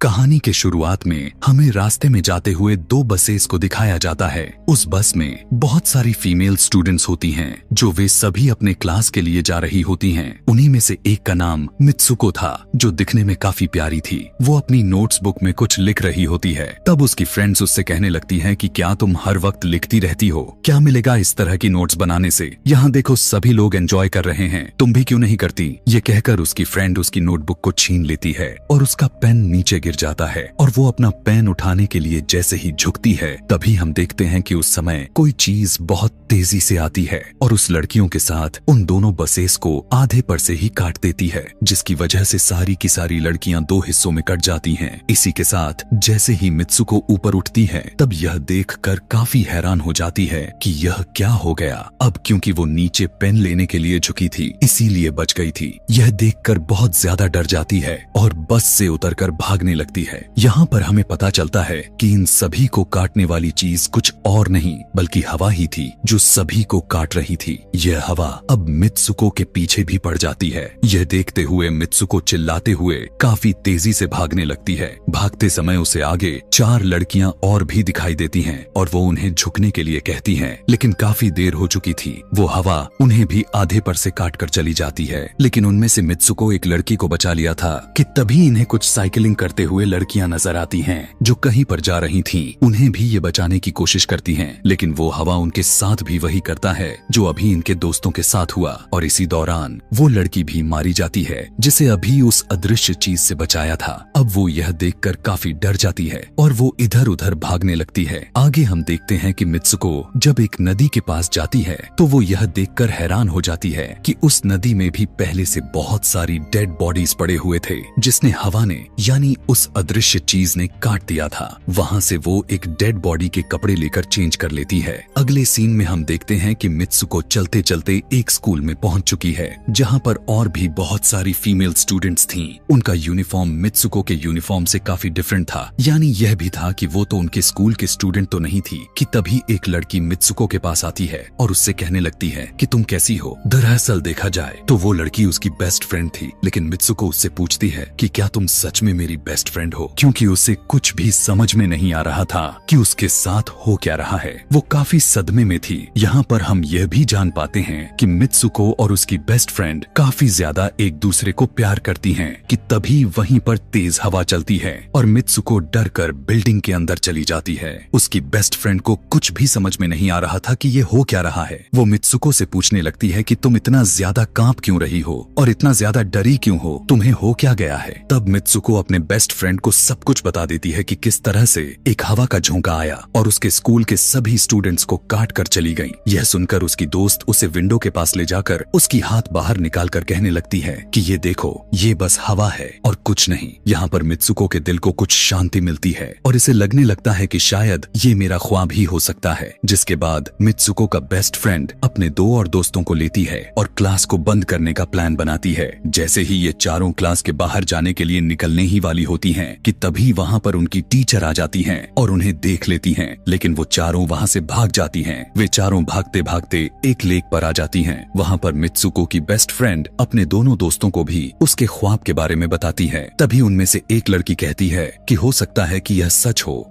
कहानी के शुरुआत में हमें रास्ते में जाते हुए दो बसेस को दिखाया जाता है। उस बस में बहुत सारी फीमेल स्टूडेंट्स होती हैं, जो वे सभी अपने क्लास के लिए जा रही होती हैं। उन्हीं में से एक का नाम मित्सुको था, जो दिखने में काफी प्यारी थी। वो अपनी नोट्स बुक में कुछ लिख रही होती है। तब उसकी फ्रेंड्स उससे कहने लगती हैं कि क्या तुम हर वक्त लिखती रहती हो? क्या मिलेगा इस तरह की नोट्स बनाने से? यहाँ देखो सभी लोग एंजॉय कर रहे हैं, तुम भी क्यों नहीं करती? ये कहकर उसकी फ्रेंड उसकी नोटबुक को छीन लेती है और उसका पेन नीचे गिर जाता है और वो अपना पेन उठाने के लिए जैसे ही झुकती है, तभी हम देखते हैं कि उस समय कोई चीज बहुत तेजी से आती है और उस लड़कियों के साथ उन दोनों बसेस को आधे पर से ही काट देती है, जिसकी वजह से सारी की सारी लड़कियां दो हिस्सों में कट जाती हैं। इसी के साथ जैसे ही मित्सुको ऊपर उठती है, तब यह देखकर काफी हैरान हो जाती है कि यह क्या हो गया। अब क्योंकि वो नीचे पेन लेने के लिए झुकी थी, इसीलिए बच गई थी। यह देखकर बहुत ज्यादा डर जाती है और बस से उतरकर भागने लगती है। यहाँ पर हमें पता चलता है कि इन सभी को काटने वाली चीज कुछ और नहीं बल्कि हवा ही थी, जो सभी को काट रही थी। यह हवा अब मित्सुको के पीछे भी पड़ जाती है। यह देखते हुए मित्सुको चिल्लाते हुए काफी तेजी से भागने लगती है। भागते समय उसे आगे 4 लड़कियां और भी दिखाई देती हैं और वो उन्हें झुकने के लिए कहती हैं, लेकिन काफी देर हो चुकी थी। वो हवा उन्हें भी आधे पर से काट कर चली जाती है। लेकिन उनमें से मित्सुको एक लड़की को बचा लिया था कि तभी इन्हें कुछ साइकिलिंग करते हुए लड़कियां नजर आती हैं, जो कहीं पर जा रही थीं। उन्हें भी ये बचाने की कोशिश करती हैं, लेकिन वो हवा उनके साथ भी वही करता है जो अभी इनके दोस्तों के साथ हुआ। और इसी दौरान वो लड़की भी मारी जाती है, जिसे अभी उस अदृश्य चीज से बचाया था। अब वो यह देखकर काफी डर जाती है और वो इधर उधर भागने लगती है। आगे हम देखते हैं कि मित्सुको जब एक नदी के पास जाती है, तो वो यह देखकर हैरान हो जाती है कि उस नदी में भी पहले से बहुत सारी डेड बॉडीज पड़े हुए थे, जिसने हवा ने यानी उस अदृश्य चीज ने काट दिया था। वहाँ से वो एक डेड बॉडी के कपड़े लेकर चेंज कर लेती है। अगले सीन में हम देखते हैं कि मित्सुको चलते चलते एक स्कूल में पहुंच चुकी है, जहाँ पर और भी बहुत सारी फीमेल स्टूडेंट्स थीं। उनका यूनिफॉर्म मित्सुको के यूनिफॉर्म से काफी डिफरेंट था। यानी यह भी था कि वो तो उनके स्कूल के स्टूडेंट तो नहीं थी कि तभी एक लड़की मित्सुको के पास आती है और उससे कहने लगती है कि तुम कैसी हो? दरअसल देखा जाए तो वो लड़की उसकी बेस्ट फ्रेंड थी, लेकिन मित्सुको उससे पूछती है कि क्या तुम सच में मेरी बेस्ट फ्रेंड हो, क्योंकि उसे कुछ भी समझ में नहीं आ रहा था कि उसके साथ हो क्या रहा है। वो काफी सदमे में थी। यहाँ पर हम यह भी जान पाते हैं कि मित्सुको और उसकी बेस्ट फ्रेंड काफी ज्यादा एक दूसरे को प्यार करती हैं कि तभी वहीं पर तेज हवा चलती है और मित्सुको डर कर बिल्डिंग के अंदर चली जाती है। उसकी बेस्ट फ्रेंड को कुछ भी समझ में नहीं आ रहा था कि ये हो क्या रहा है। वो मित्सुको से पूछने लगती है कि तुम इतना ज्यादा कांप क्यों रही हो और इतना ज्यादा डरी क्यों हो, तुम्हें हो क्या गया है? तब मित्सुको अपने बेस्ट फ्रेंड को सब कुछ बता देती है कि किस तरह से एक हवा का झोंका आया और उसके स्कूल के सभी स्टूडेंट्स को काट कर चली गई। यह सुनकर उसकी दोस्त उसे विंडो के पास ले जाकर उसकी हाथ बाहर निकाल कर कहने लगती है कि ये देखो, ये बस हवा है और कुछ नहीं। यहाँ पर मित्सुको के दिल को कुछ शांति मिलती है और इसे लगने लगता है कि शायद ये मेरा ख्वाब ही हो सकता है। जिसके बाद मित्सुको का बेस्ट फ्रेंड अपने 2 और दोस्तों को लेती है और क्लास को बंद करने का प्लान बनाती है। जैसे ही ये चारों क्लास के बाहर जाने के लिए निकलने ही वाली होती हैं कि तभी वहाँ पर उनकी टीचर आ जाती हैं और उन्हें देख लेती हैं, लेकिन वो चारों वहाँ से भाग जाती हैं। वे चारों भागते भागते एक लेक पर आ जाती हैं। वहाँ पर मित्सुको की बेस्ट फ्रेंड अपने दोनों दोस्तों को भी उसके ख्वाब के बारे में बताती है। तभी उनमें से एक लड़की कहती है कि हो सकता है कि यह सच हो,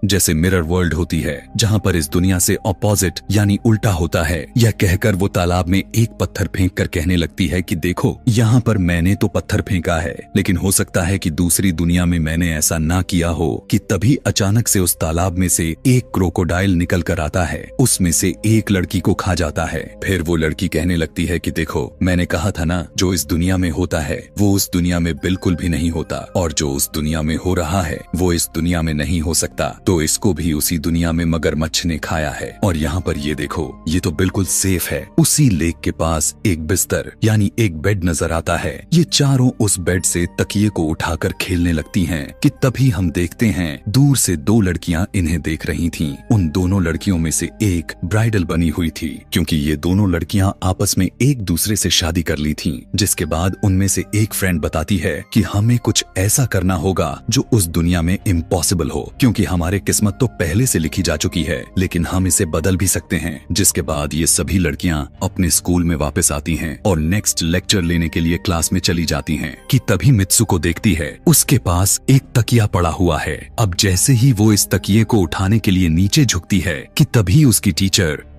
जैसे मिरर वर्ल्ड होती है जहाँ पर इस दुनिया से ऑपोजिट यानी उल्टा होता है। यह कहकर वो तालाब में एक पत्थर फेंक कर कहने लगती है कि देखो, यहाँ पर मैंने तो पत्थर फेंका है, लेकिन हो सकता है कि दूसरी दुनिया में मैंने ऐसा ना किया हो। कि तभी अचानक से उस तालाब में से एक क्रोकोडाइल निकल कर आता है, उसमें से एक लड़की को खा जाता है। फिर वो लड़की कहने लगती है कि देखो, मैंने कहा था ना, जो इस दुनिया में होता है वो उस दुनिया में बिल्कुल भी नहीं होता, और जो उस दुनिया में हो रहा है वो इस दुनिया में नहीं हो सकता। तो इसको भी उसी दुनिया में मगरमच्छ ने खाया है। और यहाँ पर ये देखो, ये तो बिल्कुल सेफ है। उसी लेक के पास एक बिस्तर यानी एक बेड नजर आता है। ये चारों उस बेड से तकिए को उठाकर खेलने लगती हैं कि तभी हम देखते हैं दूर से 2 लड़कियां इन्हें देख रही थीं। उन दोनों लड़कियों में से एक ब्राइडल बनी हुई थी, क्योंकि ये दोनों लड़कियां आपस में एक दूसरे से शादी कर ली थीं। जिसके बाद उनमें से एक फ्रेंड बताती है कि हमें कुछ ऐसा करना होगा जो उस दुनिया में इम्पॉसिबल हो, क्योंकि हमारे किस्मत तो पहले से लिखी जा चुकी है, लेकिन हम इसे बदल भी सकते हैं। जिसके बाद ये सभी लड़कियां अपने स्कूल में वापस आती हैं और नेक्स्ट लेक्चर लेने के लिए क्लास में चली जाती हैं कि तभी मित्सुको देखती है उसके पास एक तकिया पड़ा हुआ है। अब जैसे ही वो इस तकिए को उठाने के लिए नीचे झुकती है कि तभी उसकी टीचर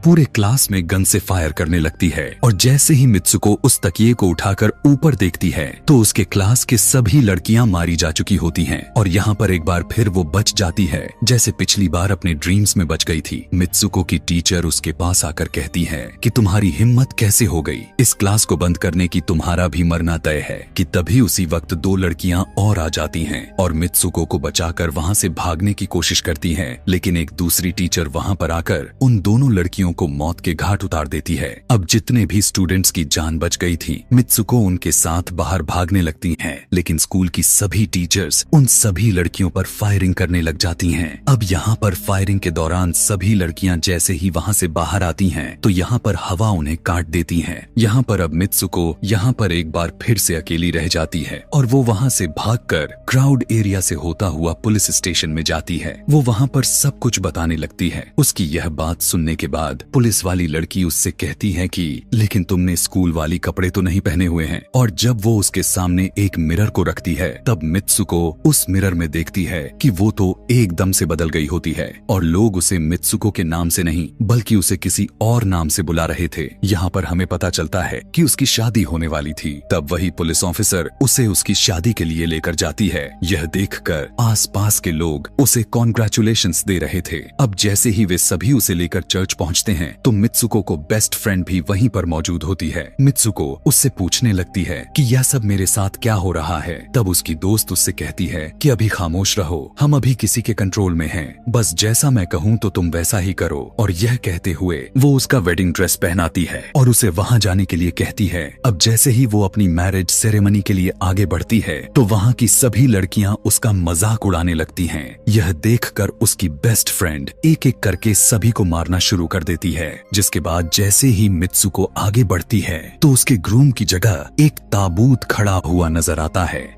पूरे क्लास में गन से फायर करने लगती है और जैसे ही मित्सुको उस तकिए को उठाकर ऊपर देखती है तो उसके क्लास के सभी लड़कियां मारी जा चुकी होती हैं और यहाँ पर एक बार फिर वो बच जाती है जैसे पिछली बार अपने ड्रीम्स में बच गई थी। मित्सुको की टीचर उसके पास आकर कहती है कि तुम्हारी हिम्मत कैसे हो गई, इस क्लास को बंद करने की, तुम्हारा भी मरना तय है। कि तभी उसी वक्त दो लड़कियां और आ जाती हैं और मित्सुको को बचाकर वहाँ से भागने की कोशिश करती हैं, लेकिन एक दूसरी टीचर वहाँ पर आकर उन दोनों लड़कियों को मौत के घाट उतार देती है। अब जितने भी स्टूडेंट्स की जान बच गई थी, मित्सुको उनके साथ बाहर भागने लगती हैं, लेकिन स्कूल की सभी टीचर्स उन सभी लड़कियों पर फायरिंग करने लग जाती हैं। अब यहाँ पर फायरिंग के दौरान सभी लड़कियां जैसे ही वहाँ से बाहर आती हैं, तो यहाँ पर हवा उन्हें काट देती है। यहाँ पर अब मित्सुको यहाँ पर एक बार फिर से अकेली रह जाती है और वो वहाँ से भागकर क्राउड एरिया से होता हुआ पुलिस स्टेशन में जाती है। वो वहाँ पर सब कुछ बताने लगती है। उसकी यह बात सुनने के बाद पुलिस वाली लड़की उससे कहती है कि लेकिन तुमने स्कूल वाली कपड़े तो नहीं पहने हुए हैं। और जब वो उसके सामने एक मिरर को रखती है तब मित्सुको उस मिरर में देखती है कि वो तो एकदम से बदल गई होती है और लोग उसे मित्सुको के नाम से नहीं बल्कि उसे किसी और नाम से बुला रहे थे। यहाँ पर हमें पता चलता है कि उसकी शादी होने वाली थी। तब वही पुलिस ऑफिसर उसे उसकी शादी के लिए लेकर जाती है। यह देखकर आसपास के लोग उसे कॉन्ग्रेचुलेशंस दे रहे थे। अब जैसे ही वे सभी उसे लेकर चर्च पहुंचते हैं तो मित्सुको को बेस्ट फ्रेंड भी वहीं पर मौजूद होती है। मित्सुको उससे पूछने लगती है कि यह सब मेरे साथ क्या हो रहा है। तब उसकी दोस्त उससे कहती है कि अभी खामोश रहो, हम अभी किसी के कंट्रोल में हैं, बस जैसा मैं कहूँ तो तुम वैसा ही करो। और यह कहते हुए वो उसका वेडिंग ड्रेस पहनाती है और उसे वहाँ जाने के लिए कहती है। अब जैसे ही वो अपनी मैरिज सेरेमनी के लिए आगे बढ़ती है तो वहाँ की सभी लड़कियाँ उसका मजाक उड़ाने लगती हैं। यह देखकर उसकी बेस्ट फ्रेंड एक एक करके सभी को मारना शुरू कर देती है। जिसके बाद जैसे ही मित्सुको आगे बढ़ती है तो उसके ग्रूम की जगह एक ताबूत खड़ा हुआ नजर आता है।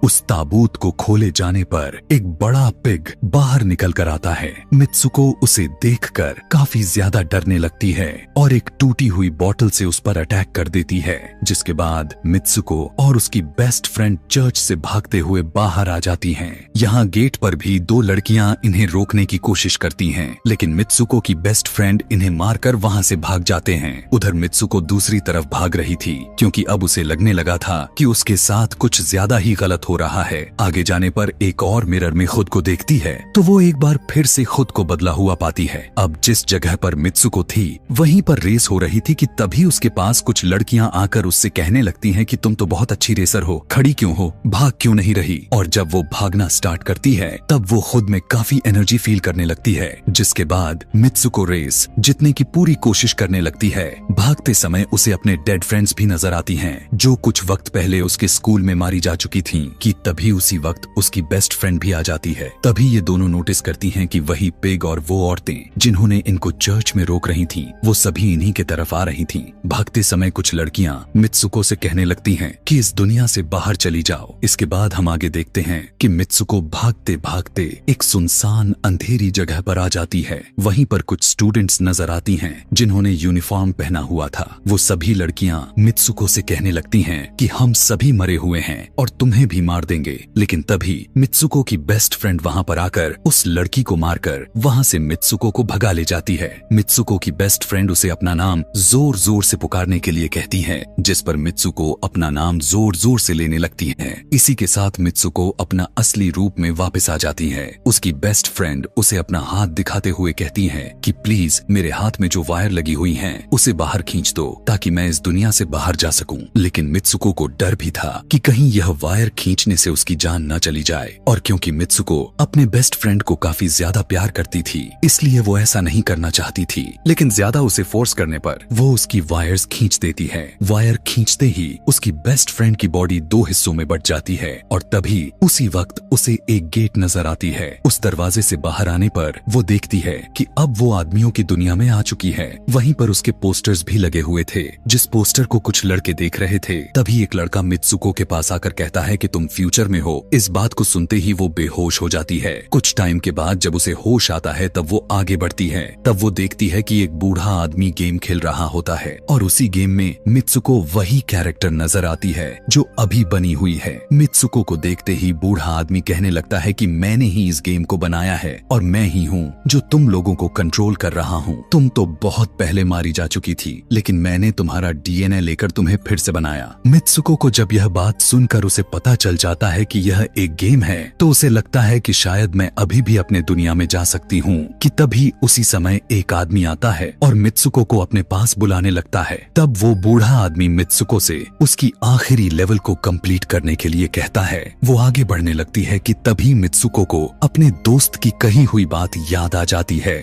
उस ताबूत को खोले जाने पर एक बड़ा पिग बाहर निकल कर आता है। मित्सुको उसे देखकर काफी ज्यादा डरने लगती है और एक टूटी हुई बोतल से उस पर अटैक कर देती है। जिसके बाद मित्सुको और उसकी बेस्ट फ्रेंड चर्च से भागते हुए बाहर आ जाती हैं। यहाँ गेट पर भी दो लड़कियां इन्हें रोकने की कोशिश करती हैं, लेकिन मित्सुको की बेस्ट फ्रेंड इन्हें मारकर वहाँ से भाग जाते हैं। उधर मित्सुको दूसरी तरफ भाग रही थी क्योंकि अब उसे लगने लगा था कि उसके साथ कुछ ज्यादा ही गलत हो रहा है। आगे जाने पर एक और मिरर में खुद को देखती है तो वो एक बार फिर से खुद को बदला हुआ पाती है। अब जिस जगह पर मित्सुको थी वहीं पर रेस हो रही थी कि तभी उसके पास कुछ लड़कियां आकर उससे कहने लगती हैं कि तुम तो बहुत अच्छी रेसर हो, खड़ी क्यों हो, भाग क्यों नहीं रही। और जब वो भागना स्टार्ट करती है तब वो खुद में काफी एनर्जी फील करने लगती है। जिसके बाद मित्सुको रेस जीतने की पूरी कोशिश करने लगती है। भागते समय उसे अपने डेड फ्रेंड्स भी नजर आती हैं जो कुछ वक्त पहले उसके स्कूल में मारी जा चुकी थीं। कि तभी उसी वक्त उसकी बेस्ट फ्रेंड भी आ जाती है। तभी ये दोनों नोटिस करती हैं कि वही पिग और वो औरतें जिन्होंने इनको चर्च में रोक रही थीं, वो सभी इन्हीं के तरफ आ रही थीं। भागते समय कुछ लड़कियां मित्सुको से कहने लगती हैं कि इस दुनिया से बाहर चली जाओ। इसके बाद हम आगे देखते हैं कि मित्सुको भागते भागते एक सुनसान अंधेरी जगह पर आ जाती है। वहीं पर कुछ स्टूडेंट्स नजर आती हैं जिन्होंने यूनिफॉर्म पहना हुआ था। वो सभी लड़कियां मित्सुको से कहने लगती हैं कि हम सभी मरे हुए हैं और तुम्हें भी मार देंगे। लेकिन तभी मित्सुको की बेस्ट फ्रेंड वहाँ पर आकर उस लड़की को मारकर वहाँ से मित्सुको को भगा ले जाती है। मित्सुको की बेस्ट फ्रेंड उसे अपना नाम जोर जोर से पुकारने के लिए कहती है, जिस पर मित्सुको अपना नाम जोर जोर से लेने लगती है। इसी के साथ मित्सुको अपना असली रूप में वापस आ जाती है। उसकी बेस्ट फ्रेंड उसे अपना हाथ दिखाते हुए कहती है कि प्लीज मेरे हाथ में जो वायर लगी हुई है उसे बाहर खींच दो ताकि मैं इस दुनिया से बाहर जा सकूं। लेकिन मित्सुको को डर भी था कि कहीं यह वायर खींचने से उसकी जान न चली जाए। और क्योंकि मित्सुको अपने बेस्ट फ्रेंड को काफी ज्यादा प्यार करती थी इसलिए वो ऐसा नहीं करना चाहती थी, लेकिन ज्यादा उसे फोर्स करने पर वो उसकी वायर्स खींच देती है। वायर खींचते ही उसकी बेस्ट फ्रेंड की बॉडी दो हिस्सों में बट जाती है और तभी उसी वक्त उसे एक गेट नजर आती है। उस दरवाजे से बाहर आने पर वो देखती है कि अब वो आदमियों की दुनिया में आ चुकी है। वहीं पर उसके पोस्टर्स भी लगे हुए थे। जिस पोस्टर को कुछ लड़के देख रहे थे तभी एक लड़का मित्सुको के पास आकर कहता है कि तुम फ्यूचर में हो। इस बात को सुनते ही वो बेहोश हो जाती है। कुछ टाइम के बाद जब उसे होश आता है तब वो आगे बढ़ती है। तब वो देखती है कि एक बूढ़ा आदमी गेम खेल रहा होता है और उसी गेम में मित्सुको वही कैरेक्टर नजर आती है जो अभी बनी हुई है। मित्सुको को देखते ही बूढ़ा आदमी कहने लगता है कि मैंने ही इस गेम को बनाया है और मैं ही हूँ जो तुम लोगों को कंट्रोल कर रहा हूँ। तुम तो बहुत पहले मारी जा चुकी थी, लेकिन मैंने तुम्हारा डीएनए लेकर तुम्हें फिर से बनाया। मित्सुको को जब यह बात सुनकर उसे पता चल जाता है कि यह एक गेम है तो उसे लगता है कि शायद मैं अभी भी अपने दुनिया में जा सकती हूँ कि तभी उसी समय एक आदमी आता है और मित्सुको को अपने पास बुलाने लगता है। तब वो बूढ़ा आदमी मित्सुको से उसकी आखिरी लेवल को कंप्लीट करने के लिए कहता है। वो आगे बढ़ने लगती है कि तभी मित्सुको को अपने दोस्त की कही हुई बात याद आ जाती है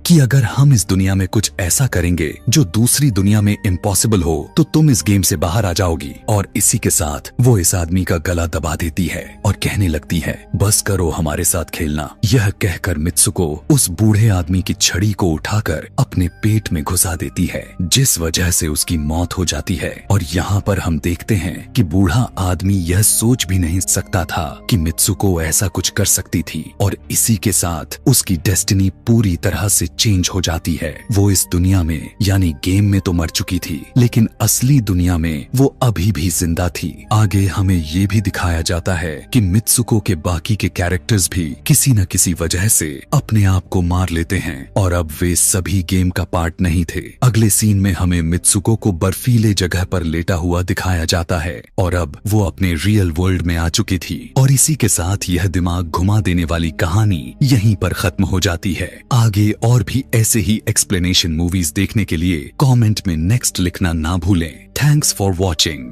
कि अगर हम इस दुनिया में कुछ ऐसा करेंगे जो दूसरी दुनिया में इम्पॉसिबल हो तो तुम इस गेम से बाहर आ जाओगी। और इसी के साथ वो इस आदमी का गला दबा देती है और कहने लगती है बस करो हमारे साथ खेलना। यह कहकर मित्सुको उस बूढ़े आदमी की छड़ी को उठाकर अपने पेट में घुसा देती है, जिस वजह से उसकी मौत हो जाती है। और यहाँ पर हम देखते हैं कि बूढ़ा आदमी यह सोच भी नहीं सकता था कि मित्सुको ऐसा कुछ कर सकती थी और इसी के साथ उसकी डेस्टिनी पूरी तरह से चेंज हो जाती है। वो इस दुनिया में यानी गेम में तो मर चुकी थी, लेकिन असली दुनिया में वो अभी भी जिंदा थी। आगे हमें ये भी दिखाया जाता है कि मित्सुको के बाकी के कैरेक्टर्स भी किसी न किसी वजह से अपने आप को मार लेते हैं और अब वे सभी गेम का पार्ट नहीं थे। अगले सीन में हमें मित्सुको को बर्फीले जगह पर लेटा हुआ दिखाया जाता है और अब वो अपने रियल वर्ल्ड में आ चुकी थी। और इसी के साथ यह दिमाग घुमा देने वाली कहानी यहीं पर खत्म हो जाती है। आगे और भी ऐसे ही एक्सप्लेनेशन मूवीज देखने के लिए कमेंट में नेक्स्ट लिखना ना भूलें। Thanks for watching.